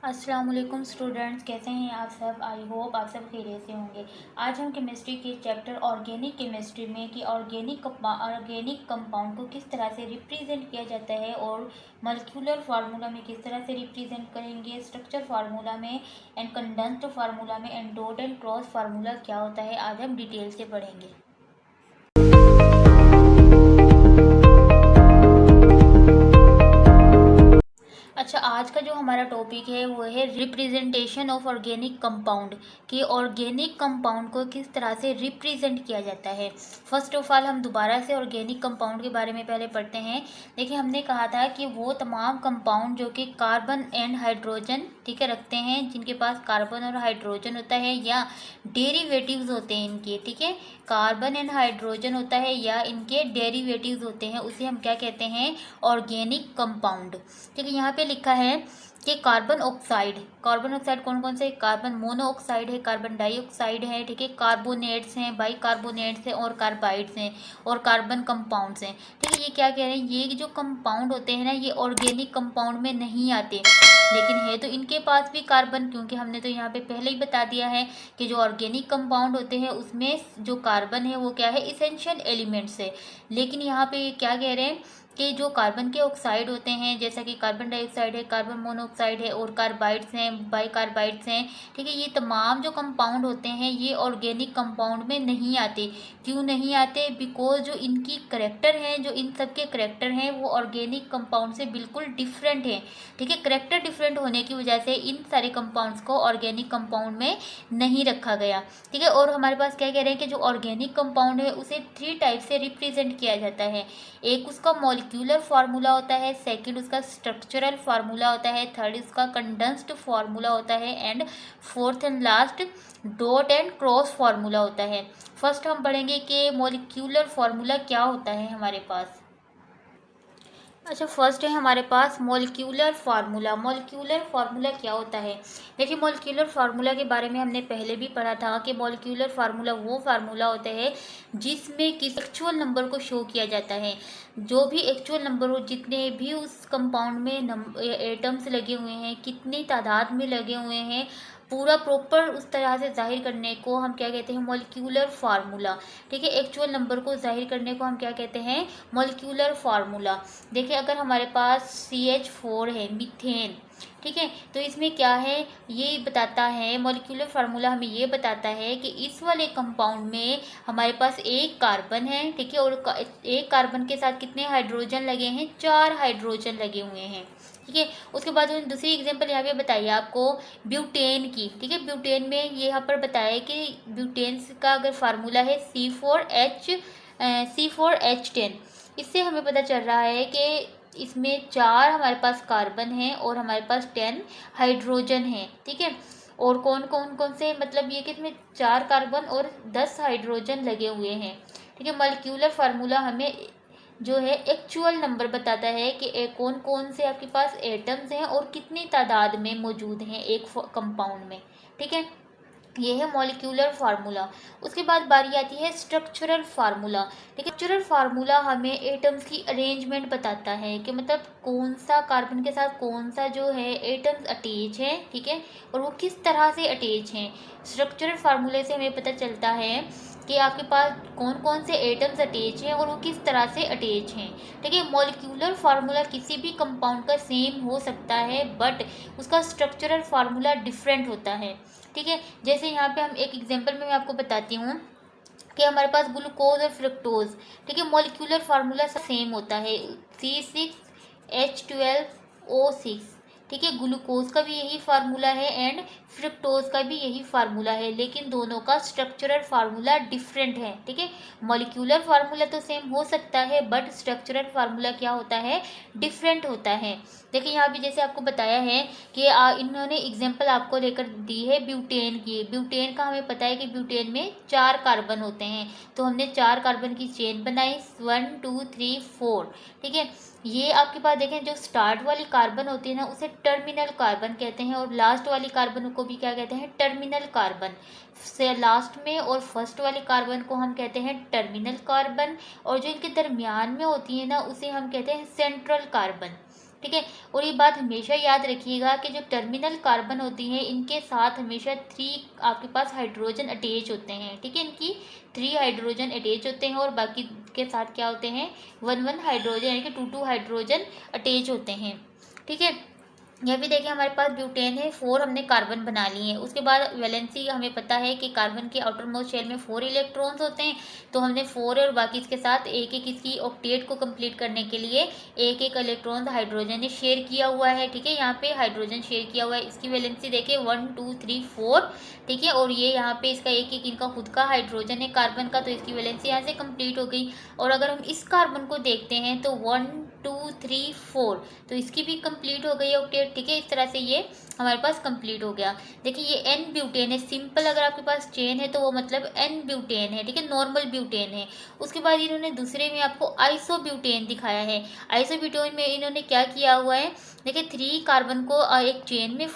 अस्सलाम वालेकुम स्टूडेंट्स, कैसे हैं आप सब। आई होप आप सब खैरियत से होंगे। आज हम केमिस्ट्री के चैप्टर ऑर्गेनिक केमिस्ट्री में कि ऑर्गेनिक कंपाउंड को किस तरह से रिप्रेजेंट किया जाता है और मॉलिक्यूलर फार्मूला में किस तरह से रिप्रेजेंट करेंगे, स्ट्रक्चर फार्मूला में एंड कंडेंस्ड फार्मूला में and dot and cross formula क्या होता है, आज हम डिटेल से पढ़ेंगे। अच्छा, आज का जो हमारा टॉपिक है वो है रिप्रेजेंटेशन ऑफ ऑर्गेनिक कंपाउंड कि ऑर्गेनिक कंपाउंड को किस तरह से रिप्रेजेंट किया जाता है। फर्स्ट ऑफ ऑल हम दोबारा से ऑर्गेनिक कंपाउंड के बारे में पहले पढ़ते हैं। देखिए, हमने कहा था कि वो तमाम कंपाउंड जो कि कार्बन एंड हाइड्रोजन ठीक है रखते हैं, जिनके पास कार्बन और हाइड्रोजन होता है या डेरिवेटिव्स होते हैं इनके, ठीक है, कार्बन एंड हाइड्रोजन होता है या इनके डेरिवेटिव्स होते हैं, उसे हम क्या कहते हैं, ऑर्गेनिक कंपाउंड। ठीक है, यहाँ पे लिखा है कि कार्बन ऑक्साइड कौन कौन से, कार्बन मोनोऑक्साइड है, कार्बन डाइऑक्साइड है, ठीक है, कार्बोनेट्स हैं, बाइकार्बोनेट्स हैं और कार्बाइड्स हैं और कार्बन कंपाउंड्स हैं। ठीक है, ये क्या कह रहे हैं, ये जो कंपाउंड होते हैं ना, ये ऑर्गेनिक कंपाउंड में नहीं आते, लेकिन है तो इनके पास भी कार्बन, क्योंकि हमने तो यहाँ पे पहले ही बता दिया है कि जो ऑर्गेनिक कंपाउंड होते हैं उसमें जो कार्बन है वो क्या है, इसेंशियल एलिमेंट्स है। लेकिन यहाँ पे क्या कह रहे हैं कि जो कार्बन के ऑक्साइड होते हैं, जैसा कि कार्बन डाइऑक्साइड है, कार्बन मोनोऑक्साइड है और कार्बाइड्स हैं, बाइकार्बाइड्स हैं, ठीक है, ये तमाम जो कंपाउंड होते हैं ये ऑर्गेनिक कंपाउंड में नहीं आते। क्यों नहीं आते? बिकॉज जो इनकी करेक्टर हैं, जो इन सब के करेक्टर हैं वो ऑर्गेनिक कंपाउंड से बिल्कुल डिफरेंट है। ठीक है, करेक्टर डिफरेंट होने की वजह से इन सारे कंपाउंड्स को ऑर्गेनिक कंपाउंड में नहीं रखा गया। ठीक है, और हमारे पास क्या कह रहे हैं कि जो ऑर्गेनिक कंपाउंड है उसे 3 टाइप से रिप्रेजेंट किया जाता है। एक उसका मॉलिक्यूलर फार्मूला होता है, सेकंड उसका स्ट्रक्चरल फार्मूला होता है, थर्ड उसका कंडेंस्ड फार्मूला होता है and fourth and last dot and cross formula होता है। फर्स्ट हम पढ़ेंगे कि मॉलिक्यूलर फार्मूला क्या होता है हमारे पास। अच्छा, फर्स्ट है हमारे पास मॉलिक्यूलर फार्मूला। मॉलिक्यूलर फार्मूला क्या होता है? देखिए, मॉलिक्यूलर फार्मूला के बारे में हमने पहले भी पढ़ा था कि मॉलिक्यूलर फार्मूला वो फार्मूला होता है जिसमें किसी एक्चुअल नंबर को शो किया जाता है। जो भी एक्चुअल नंबर हो, जितने भी उस कंपाउंड में एटम्स लगे हुए हैं, कितनी तादाद में लगे हुए हैं, पूरा प्रॉपर उस तरह से जाहिर करने को हम क्या कहते हैं, मॉलिक्यूलर फार्मूला। ठीक है, एक्चुअल नंबर को जाहिर करने को हम क्या कहते हैं, मॉलिक्यूलर फार्मूला। देखिए, अगर हमारे पास CH4 है, मीथेन, ठीक है, तो इसमें क्या है, ये बताता है मॉलिक्यूलर फार्मूला, हमें ये बताता है कि इस वाले कंपाउंड में हमारे पास एक कार्बन है, ठीक है, और एक कार्बन के साथ कितने हाइड्रोजन लगे हैं, 4 हाइड्रोजन लगे हुए हैं। ठीक है, उसके बाद दूसरी एग्जांपल यहाँ पे बताइए आपको ब्यूटेन की। ठीक है, ब्यूटेन में ये यहाँ पर बताया है कि ब्यूटेन का अगर फार्मूला है C4H10, इससे हमें पता चल रहा है कि इसमें 4 हमारे पास कार्बन हैं और हमारे पास 10 हाइड्रोजन हैं। ठीक है, और कौन से, मतलब ये कि इसमें 4 कार्बन और 10 हाइड्रोजन लगे हुए हैं। ठीक है, मॉलिक्यूलर फार्मूला हमें जो है एक्चुअल नंबर बताता है कि कौन कौन से आपके पास एटम्स हैं और कितनी तादाद में मौजूद हैं एक कंपाउंड में। ठीक है, ये है मॉलिक्यूलर फार्मूला। उसके बाद बारी आती है स्ट्रक्चरल फार्मूला। देखिए, स्ट्रक्चरल फार्मूला हमें एटम्स की अरेंजमेंट बताता है कि मतलब कौन सा कार्बन के साथ कौन सा जो है एटम्स अटैच है, ठीक है, और वो किस तरह से अटैच हैं। स्ट्रक्चरल फार्मूले से हमें पता चलता है कि आपके पास कौन कौन से एटम्स अटैच हैं और वो किस तरह से अटैच हैं। ठीक है, मॉलिक्यूलर फार्मूला किसी भी कंपाउंड का सेम हो सकता है बट उसका स्ट्रक्चरल फार्मूला डिफरेंट होता है। ठीक है, जैसे यहाँ पे हम एक एग्जांपल में मैं आपको बताती हूँ कि हमारे पास ग्लूकोज और फ्रक्टोज, ठीक है, मॉलिक्यूलर फार्मूला सेम होता है, C6H12O6। ठीक है, ग्लूकोज का भी यही फार्मूला है एंड फ्रक्टोज का भी यही फार्मूला है, लेकिन दोनों का स्ट्रक्चरल फार्मूला डिफरेंट है। ठीक है, मॉलिक्यूलर फार्मूला तो सेम हो सकता है बट स्ट्रक्चरल फार्मूला क्या होता है, डिफरेंट होता है। देखिए, यहाँ भी जैसे आपको बताया है कि इन्होंने एग्जांपल आपको लेकर दी है ब्यूटेन की। ब्यूटेन का हमें पता है कि ब्यूटेन में 4 कार्बन होते हैं, तो हमने 4 कार्बन की चेन बनाई, 1 2 3 4। ठीक है, ये आपके पास देखें, जो स्टार्ट वाली कार्बन होती है ना उसे टर्मिनल कार्बन कहते हैं और लास्ट वाली कार्बन को भी क्या कहते हैं, टर्मिनल कार्बन। से लास्ट में और फर्स्ट वाली कार्बन को हम कहते हैं टर्मिनल कार्बन, और जो इनके दरमियान में होती है ना उसे हम कहते हैं सेंट्रल कार्बन। ठीक है। और ये बात हमेशा याद रखिएगा कि जो टर्मिनल कार्बन होती हैं इनके साथ हमेशा 3 आपके पास हाइड्रोजन अटैच होते हैं। ठीक है, इनकी 3 हाइड्रोजन अटैच होते हैं और बाकी के साथ क्या होते हैं, 1 हाइड्रोजन यानी कि 2 हाइड्रोजन अटैच होते हैं। ठीक है, यह भी देखिए हमारे पास ब्यूटेन है, 4 हमने कार्बन बना लिए हैं। उसके बाद वैलेंसी हमें पता है कि कार्बन के आउटर मोस्ट शेल में 4 इलेक्ट्रॉन्स होते हैं, तो हमने 4 और बाकी इसके साथ एक एक इसकी ऑक्टेट को कंप्लीट करने के लिए एक एक इलेक्ट्रॉन हाइड्रोजन ने शेयर किया हुआ है। ठीक है, यहाँ पे हाइड्रोजन शेयर किया हुआ है। इसकी वैलेंसी देखिए 1 2 3 4। ठीक है, और ये यहाँ पे इसका एक एक इनका खुद का हाइड्रोजन है कार्बन का, तो इसकी वैलेंसी यहाँ से कंप्लीट हो गई। और अगर हम इस कार्बन को देखते हैं तो 1 2 3 4, तो इसकी भी कंप्लीट हो गई ऑक्टेट। ठीक है, इस तरह से ये हमारे पास कंप्लीट हो गया। देखिए ये एन ब्यूटेन है, सिंपल अगर आपके पास चेन है तो वो मतलब एन ब्यूटेन है। ठीक है, नॉर्मल ब्यूटेन है। उसके बाद इन्होंने दूसरे में आपको आइसो ब्यूटेन दिखाया है। आइसो ब्यूटेन में इन्होंने क्या किया हुआ है, देखिए 3 कार्बन को एक चेन में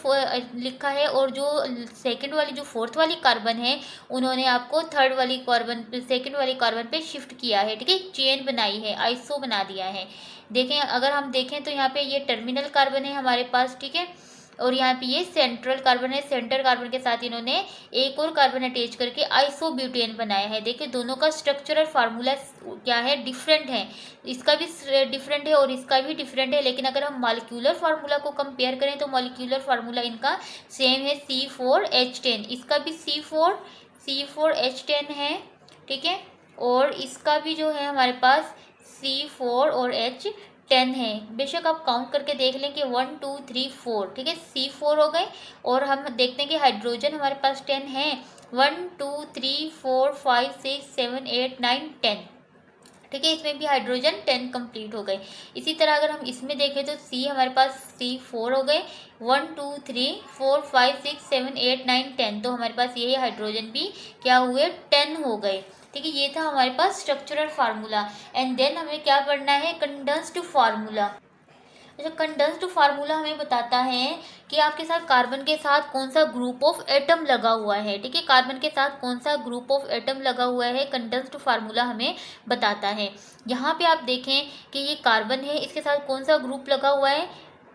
लिखा है, और जो सेकंड वाली जो फोर्थ वाली कार्बन है उन्होंने आपको थर्ड वाली कार्बन सेकंड वाली कार्बन पे शिफ्ट किया है। ठीक है, चेन बनाई है, आइसो बना दिया है। देखें, अगर हम देखें तो यहाँ पे ये टर्मिनल कार्बन है हमारे पास। ठीक है, और यहाँ पे ये सेंट्रल कार्बन है। सेंट्रल कार्बन के साथ इन्होंने एक और कार्बन अटैच करके आइसोब्यूटेन बनाया है। देखिए दोनों का स्ट्रक्चरल फार्मूला क्या है, डिफरेंट है। इसका भी डिफरेंट है और इसका भी डिफरेंट है, लेकिन अगर हम मॉलिक्यूलर फार्मूला को कंपेयर करें तो मॉलिक्यूलर फार्मूला इनका सेम है, C4H10। इसका भी C4H10 है। ठीक है, और इसका भी जो है हमारे पास C4 और H10 है। बेशक आप काउंट करके देख लें कि 1 2 3 4। ठीक है, C4 हो गए, और हम देखते हैं कि हाइड्रोजन हमारे पास 10 है, 1 2 3 4 5 6 7 8 9 10। ठीक है, इसमें भी हाइड्रोजन 10 कंप्लीट हो गए। इसी तरह अगर हम इसमें देखें तो C हमारे पास C4 हो गए, 1 2 3 4 5 6 7 8 9 10, तो हमारे पास ये हाइड्रोजन भी क्या हुए, 10 हो गए। ठीक है, ये था हमारे पास स्ट्रक्चरल फार्मूला। एंड देन हमें क्या पढ़ना है, कंडेंस्ड फार्मूला। अच्छा, कंडेंस्ड फार्मूला हमें बताता है कि आपके साथ कार्बन के साथ कौन सा ग्रुप ऑफ एटम लगा हुआ है। ठीक है, कार्बन के साथ कौन सा ग्रुप ऑफ एटम लगा हुआ है, कंडेंस्ड फार्मूला हमें बताता है। यहाँ पे आप देखें कि ये कार्बन है, इसके साथ कौन सा ग्रुप लगा हुआ है,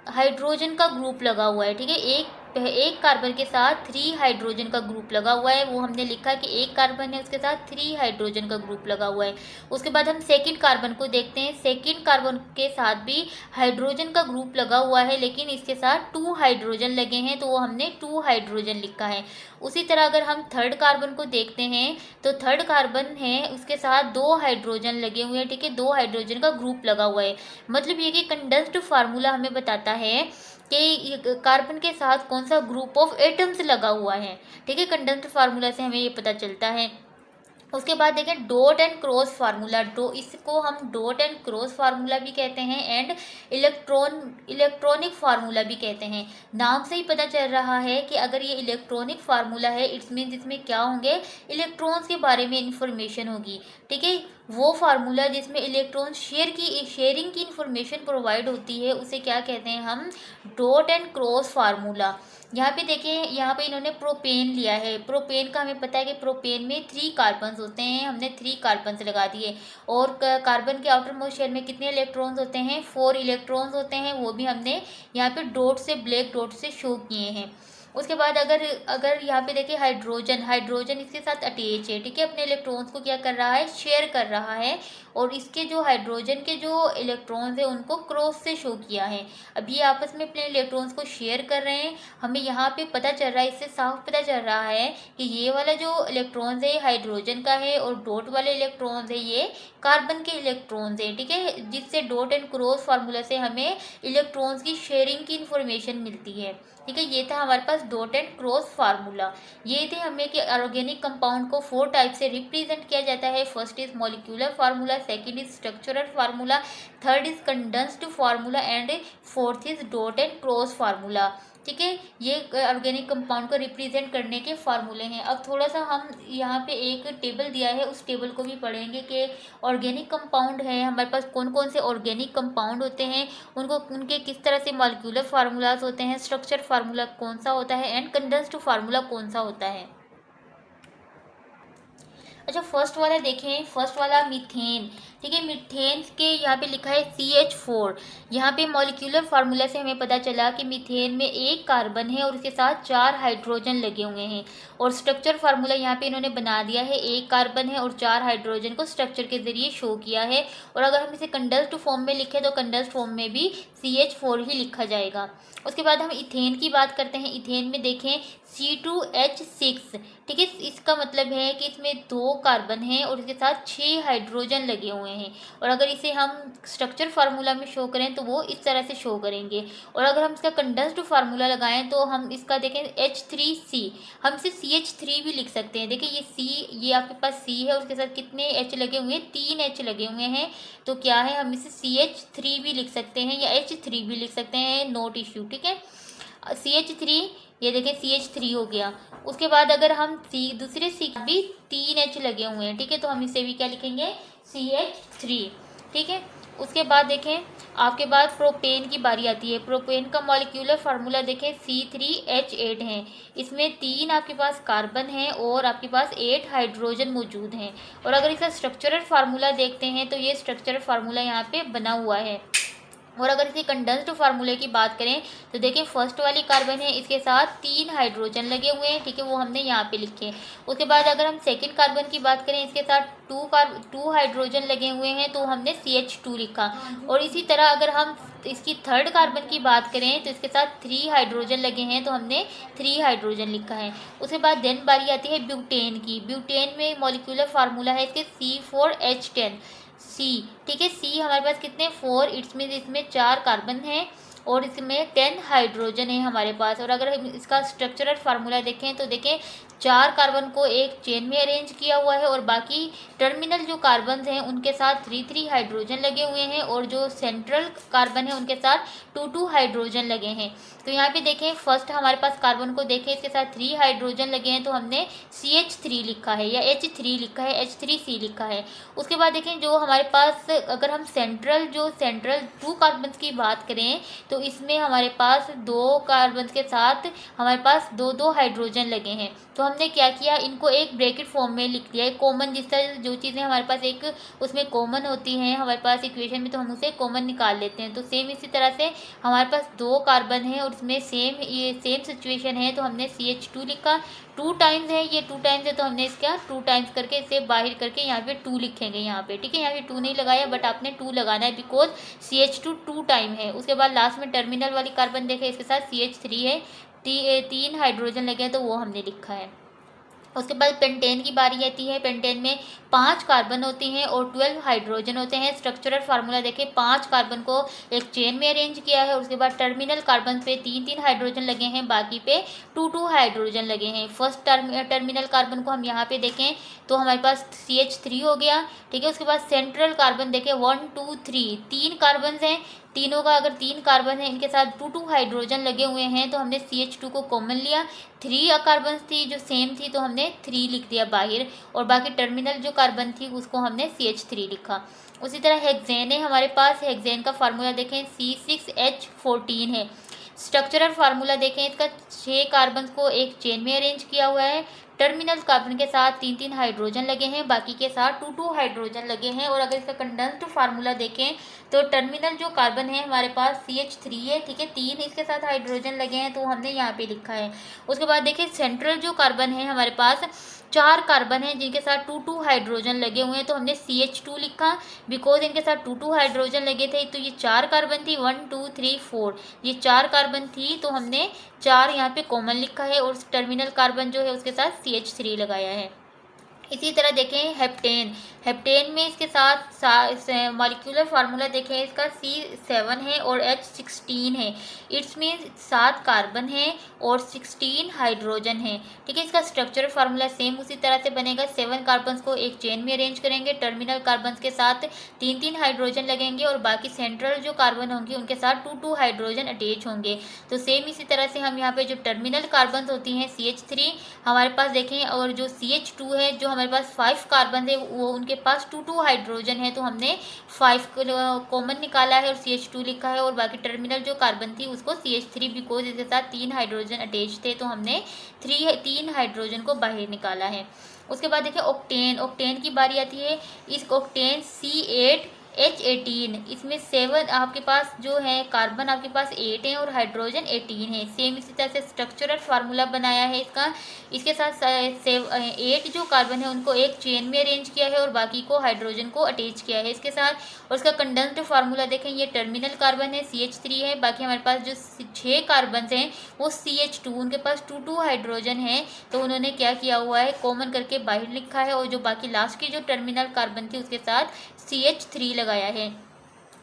हाइड्रोजन का ग्रुप लगा हुआ है। ठीक है, एक कार्बन के साथ 3 हाइड्रोजन का ग्रुप लगा हुआ है, वो हमने लिखा कि एक कार्बन है उसके साथ 3 हाइड्रोजन का ग्रुप लगा हुआ है। उसके बाद हम सेकंड कार्बन को देखते हैं, सेकंड कार्बन के साथ भी हाइड्रोजन का ग्रुप लगा हुआ है, लेकिन इसके साथ 2 हाइड्रोजन लगे हैं, तो वो हमने 2 हाइड्रोजन लिखा है। उसी तरह अगर हम थर्ड कार्बन को देखते हैं तो थर्ड कार्बन है उसके साथ 2 हाइड्रोजन लगे हुए हैं। ठीक है, 2 हाइड्रोजन का ग्रुप लगा हुआ है। मतलब ये कि कंडेंस्ड फार्मूला हमें बताता है कि कार्बन के साथ कौन सा ग्रुप ऑफ एटम्स लगा हुआ है। ठीक है, कंडेंस्ड फार्मूला से हमें ये पता चलता है। उसके बाद देखें डॉट एंड क्रॉस फार्मूला। इसको हम डॉट एंड क्रॉस फार्मूला भी कहते हैं, एंड इलेक्ट्रॉनिक फार्मूला भी कहते हैं। नाम से ही पता चल रहा है कि अगर ये इलेक्ट्रॉनिक फार्मूला है, इट्स मीन्स इसमें क्या होंगे, इलेक्ट्रॉन्स के बारे में इंफॉर्मेशन होगी। ठीक है, वो फार्मूला जिसमें इलेक्ट्रॉन शेयरिंग की इंफॉर्मेशन प्रोवाइड होती है उसे क्या कहते हैं हम, डॉट एंड क्रॉस फार्मूला। यहाँ पे देखिए, यहाँ पे इन्होंने प्रोपेन लिया है। प्रोपेन का हमें पता है कि प्रोपेन में 3 कार्बन्स होते हैं, हमने 3 कार्बन्स लगा दिए। और कार्बन के आउटर मोस्ट शेल में कितने इलेक्ट्रॉन्स होते हैं, 4 इलेक्ट्रॉन्स होते हैं, वो भी हमने यहाँ पे डॉट से, ब्लैक डॉट से शो किए हैं। उसके बाद अगर अगर यहाँ पे देखिए हाइड्रोजन इसके साथ अटैच है। ठीक है, अपने इलेक्ट्रॉन्स को क्या कर रहा है, शेयर कर रहा है, और इसके जो हाइड्रोजन के जो इलेक्ट्रॉन्स है उनको क्रॉस से शो किया है। अब ये आपस में अपने इलेक्ट्रॉन्स को शेयर कर रहे हैं। हमें यहाँ पे पता चल रहा है, इससे साफ पता चल रहा है कि ये वाला जो इलेक्ट्रॉन्स है हाइड्रोजन का है, और डॉट वाले इलेक्ट्रॉन्स है ये कार्बन के इलेक्ट्रॉन्स है। ठीक है, जिससे डॉट एंड क्रॉस फार्मूला से हमें इलेक्ट्रॉन्स की शेयरिंग की इंफॉर्मेशन मिलती है। ठीक है, ये था हमारे पास डॉट एंड क्रॉस फार्मूला। ये थे हमें कि ऑर्गेनिक कंपाउंड को 4 टाइप से रिप्रेजेंट किया जाता है। First is molecular formula, second is structural formula, third is condensed formula, and fourth is dot and cross formula. ठीक है, ये ऑर्गेनिक कंपाउंड को रिप्रेजेंट करने के फार्मूले हैं। अब थोड़ा सा हम यहाँ पे एक टेबल दिया है, उस टेबल को भी पढ़ेंगे कि ऑर्गेनिक कंपाउंड है हमारे पास कौन कौन से ऑर्गेनिक कंपाउंड होते हैं, उनको उनके किस तरह से मॉलिक्यूलर फार्मूलाज होते हैं, स्ट्रक्चर फार्मूला कौन सा होता है, एंड कंडेंस्ड फार्मूला कौन सा होता है। अच्छा, फर्स्ट वाला देखें, फर्स्ट वाला मीथेन। ठीक है, मीथेन के यहाँ पे लिखा है CH4। यहाँ पे मॉलिक्यूलर फार्मूला से हमें पता चला कि मीथेन में एक कार्बन है और उसके साथ 4 हाइड्रोजन लगे हुए हैं। और स्ट्रक्चर फार्मूला यहाँ पे इन्होंने बना दिया है, एक कार्बन है और 4 हाइड्रोजन को स्ट्रक्चर के जरिए शो किया है। और अगर हम इसे कंडेंस्ड फॉर्म में लिखें तो कंडेंस्ड फॉर्म में भी CH4 ही लिखा जाएगा। उसके बाद हम इथेन की बात करते हैं। इथेन में देखें C2H6। ठीक है, इसका मतलब है कि इसमें 2 कार्बन हैं और इसके साथ 6 हाइड्रोजन लगे हुए हैं। और अगर इसे हम स्ट्रक्चर फार्मूला में शो करें तो वो इस तरह से शो करेंगे। और अगर हम इसका कंडेंस्ड फार्मूला लगाएं तो हम इसका देखें H3C, हम इसे CH3 भी लिख सकते हैं। देखिए ये C, ये आपके पास C है, उसके साथ कितने H लगे हुए हैं, 3 H लगे हुए हैं। तो क्या है, हम इसे CH3 भी लिख सकते हैं या H3 भी लिख सकते हैं, नोट इश्यू। ठीक है, CH3, ये देखें CH3 हो गया। उसके बाद अगर हम दूसरे C भी 3 H लगे हुए हैं। ठीक है, तो हम इसे भी क्या लिखेंगे, CH3। ठीक है, उसके बाद देखें आपके बाद प्रोपेन की बारी आती है। प्रोपेन का मॉलिक्यूलर फार्मूला देखें C3H8 है। इसमें 3 आपके पास कार्बन हैं और आपके पास 8 हाइड्रोजन मौजूद हैं। और अगर इसका स्ट्रक्चरल फार्मूला देखते हैं तो ये स्ट्रक्चरल फार्मूला यहाँ पे बना हुआ है। और अगर इसे कंडेंस्ड फार्मूले की बात करें तो देखिए फर्स्ट वाली कार्बन है, इसके साथ 3 हाइड्रोजन लगे हुए हैं। ठीक है, वो हमने यहाँ पे लिखे। उसके बाद अगर हम सेकंड कार्बन की बात करें, इसके साथ 2 हाइड्रोजन लगे हुए हैं तो हमने CH2 लिखा। और इसी तरह अगर हम इसकी थर्ड कार्बन की बात करें तो इसके साथ 3 हाइड्रोजन लगे हैं तो हमने 3 हाइड्रोजन लिखा है। उसके बाद देन बारी आती है ब्यूटेन की। ब्यूटेन में मॉलिक्यूलर फार्मूला है इसके C4H10 C। ठीक है, C हमारे पास कितने 4, इसमें 4 कार्बन हैं और इसमें 10 हाइड्रोजन है हमारे पास। और अगर हम इसका स्ट्रक्चरल फार्मूला देखें तो देखें 4 कार्बन को एक चेन में अरेंज किया हुआ है और बाकी टर्मिनल जो कार्बन हैं उनके साथ 3 हाइड्रोजन लगे हुए हैं और जो सेंट्रल कार्बन है उनके साथ 2 हाइड्रोजन लगे हैं। तो यहाँ पे देखें फर्स्ट हमारे पास कार्बन को देखें, इसके साथ 3 हाइड्रोजन लगे हैं तो हमने CH3 लिखा है या H3 लिखा है, H3C लिखा है। उसके बाद देखें जो हमारे पास अगर हम सेंट्रल 2 कार्बन की बात करें तो इसमें हमारे पास 2 कार्बन के साथ हमारे पास 2 हाइड्रोजन लगे हैं। तो हमने क्या किया, इनको एक ब्रैकेट फॉर्म में लिख दिया है। कॉमन जिस तरह जो चीज़ें हमारे पास एक उसमें कॉमन होती हैं हमारे पास इक्वेशन में, तो हम उसे कॉमन निकाल लेते हैं। तो सेम इसी तरह से हमारे पास 2 कार्बन है और इसमें सेम सिचुएशन है तो हमने CH2 लिखा। 2 टाइम्स है, ये 2 टाइम्स है तो हमने इसका 2 टाइम्स करके इसे बाहर करके यहाँ पे 2 लिखेंगे यहाँ पे। ठीक है, यहाँ पे 2 नहीं लगाया बट आपने 2 लगाना है बिकॉज CH2 2 टाइम है। उसके बाद लास्ट में टर्मिनल वाली कार्बन देखे, इसके साथ CH3 है, 3 हाइड्रोजन लगे हैं तो वो हमने लिखा है। उसके बाद पेंटेन की बारी आती है। पेंटेन में 5 कार्बन होती हैं और 12 हाइड्रोजन होते हैं। स्ट्रक्चरल फार्मूला देखें, 5 कार्बन को एक चेन में अरेंज किया है। उसके बाद टर्मिनल कार्बन पे 3 हाइड्रोजन लगे हैं, बाकी पे 2 हाइड्रोजन लगे हैं। फर्स्ट टर्मिनल कार्बन को हम यहाँ पे देखें तो हमारे पास CH3 हो गया। ठीक है, उसके बाद सेंट्रल कार्बन देखें 1 2 3, 3 कार्बन हैं। तीनों का अगर 3 कार्बन है, इनके साथ 2 हाइड्रोजन लगे हुए हैं तो हमने CH2 को कॉमन लिया। 3 कार्बन थी जो सेम थी तो हमने 3 लिख दिया बाहर और बाकी टर्मिनल जो कार्बन थी उसको हमने CH3 लिखा। उसी तरह हेक्सेन है हमारे पास। हेक्सेन का फार्मूला देखें C6H14 है। स्ट्रक्चरल फार्मूला देखें, इसका 6 कार्बन को एक चेन में अरेंज किया हुआ है। टर्मिनल कार्बन के साथ 3 हाइड्रोजन लगे हैं, बाकी के साथ 2 हाइड्रोजन लगे हैं। और अगर इसका कंडेंस्ड फार्मूला देखें तो टर्मिनल जो कार्बन है हमारे पास CH3 है। ठीक है, 3 इसके साथ हाइड्रोजन लगे हैं तो हमने यहाँ पे लिखा है। उसके बाद देखिए सेंट्रल जो कार्बन है हमारे पास 4 कार्बन हैं जिनके साथ 2 हाइड्रोजन लगे हुए हैं तो हमने CH2 लिखा बिकॉज इनके साथ 2 हाइड्रोजन लगे थे। तो ये 4 कार्बन थी, 1 2 3 4, ये 4 कार्बन थी तो हमने 4 यहाँ पे कॉमन लिखा है और टर्मिनल कार्बन जो है उसके साथ CH3 लगाया है। इसी तरह देखें हेप्टेन। हेप्टेन में इसके साथ मॉलिक्यूलर फार्मूला देखें, इसका C7 है और H16 है। इसमें 7 कार्बन है और 16 हाइड्रोजन है। ठीक है, इसका स्ट्रक्चरल फार्मूला सेम उसी तरह से बनेगा। 7 कार्बन को एक चेन में अरेंज करेंगे, टर्मिनल कार्बन के साथ 3 हाइड्रोजन लगेंगे और बाकी सेंट्रल जो कार्बन होंगे उनके साथ 2 हाइड्रोजन अटैच होंगे। तो सेम इसी तरह से हम यहाँ पे जो टर्मिनल कार्बन होती हैं CH3 हमारे पास देखें और जो CH2 है जो हमारे पास 5 कार्बन है वो उनके पास 2 हाइड्रोजन है, तो हमने 5 कॉमन निकाला है और CH2 लिखा है, और बाकी टर्मिनल जो कार्बन थी उसको CH3, बिकॉज इसके साथ 3 हाइड्रोजन अटैच थे तो हमने 3 हाइड्रोजन को बाहर निकाला है। उसके बाद देखिए ऑक्टेन, ऑक्टेन की बारी आती है। इस ऑक्टेन C8H18, इसमें 7 आपके पास जो है कार्बन आपके पास 8 है और हाइड्रोजन 18 है। सेम इसी तरह से स्ट्रक्चरल फार्मूला बनाया है इसका। इसके साथ 8 जो कार्बन है उनको एक चेन में अरेंज किया है और बाकी को हाइड्रोजन को अटैच किया है इसके साथ। और इसका कंडेंस्ड फार्मूला देखें, ये टर्मिनल कार्बन है CH3 है, बाकी हमारे पास जो 6 कार्बन हैं वो CH2, उनके पास 2 हाइड्रोजन है, तो उन्होंने क्या किया हुआ है कॉमन करके बाहर लिखा है, और जो बाकी लास्ट की जो टर्मिनल कार्बन थी उसके साथ CH3 लगाया है।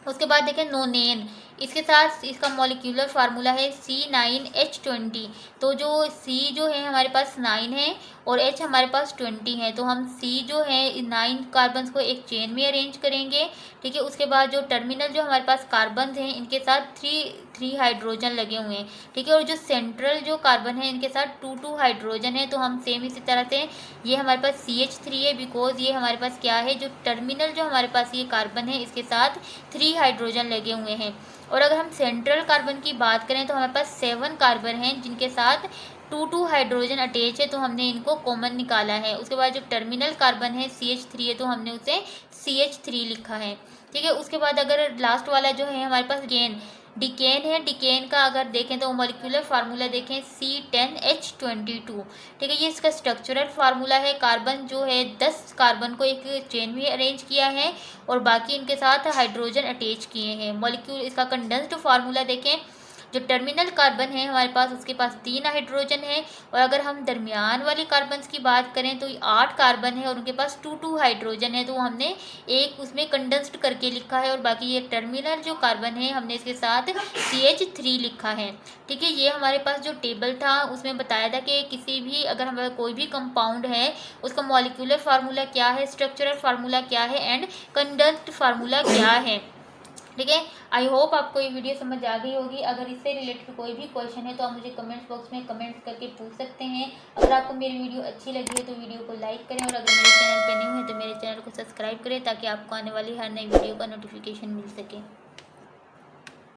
उसके बाद देखें नोनेन, इसके साथ इसका मॉलिक्यूलर फार्मूला है C9H20, तो जो C जो है हमारे पास 9 है और H हमारे पास 20 है, तो हम C जो है 9 कार्बन्स को एक चेन में अरेंज करेंगे, ठीक है। उसके बाद जो टर्मिनल जो हमारे पास कार्बन हैं इनके साथ 3 हाइड्रोजन लगे हुए हैं, ठीक है, और जो सेंट्रल जो कार्बन है इनके साथ 2 हाइड्रोजन है, तो हम सेम इसी तरह से ये हमारे पास CH3 है, बिकॉज ये हमारे पास क्या है, जो टर्मिनल जो हमारे पास ये कार्बन है इसके साथ 3 हाइड्रोजन लगे हुए हैं। और अगर हम सेंट्रल कार्बन की बात करें तो हमारे पास 7 कार्बन हैं जिनके साथ 2 हाइड्रोजन अटैच है, तो हमने इनको कॉमन निकाला है। उसके बाद जो टर्मिनल कार्बन है CH3 है, तो हमने उसे CH3 लिखा है, ठीक है। उसके बाद अगर लास्ट वाला जो है हमारे पास डिकेन है, डिकेन का अगर देखें तो मॉलिक्यूलर फार्मूला देखें C10H22, ठीक है। ये इसका स्ट्रक्चरल फार्मूला है, कार्बन जो है 10 कार्बन को एक चेन में अरेंज किया है और बाकी इनके साथ हाइड्रोजन अटैच किए हैं। मॉलिक्यूल इसका कंडेंस्ड फार्मूला देखें, जो टर्मिनल कार्बन है हमारे पास उसके पास 3 हाइड्रोजन है, और अगर हम दरमियान वाली कार्बन्स की बात करें तो 8 कार्बन है और उनके पास 2 हाइड्रोजन है, तो हमने एक उसमें कंडेंस्ड करके लिखा है, और बाकी ये टर्मिनल जो कार्बन है हमने इसके साथ CH3 लिखा है, ठीक है। ये हमारे पास जो टेबल था उसमें बताया था कि किसी भी अगर हमारा कोई भी कंपाउंड है उसका मॉलिक्यूलर फार्मूला क्या है, स्ट्रक्चरल फार्मूला क्या है एंड कंडेंस्ड फार्मूला क्या है, ठीक है। आई होप आपको ये वीडियो समझ आ गई होगी। अगर इससे रिलेटेड कोई भी क्वेश्चन है तो आप मुझे कमेंट्स बॉक्स में कमेंट्स करके पूछ सकते हैं। अगर आपको मेरी वीडियो अच्छी लगी है तो वीडियो को लाइक करें, और अगर मेरे चैनल पर न्यू है तो मेरे चैनल को सब्सक्राइब करें ताकि आपको आने वाली हर नई वीडियो का नोटिफिकेशन मिल सके।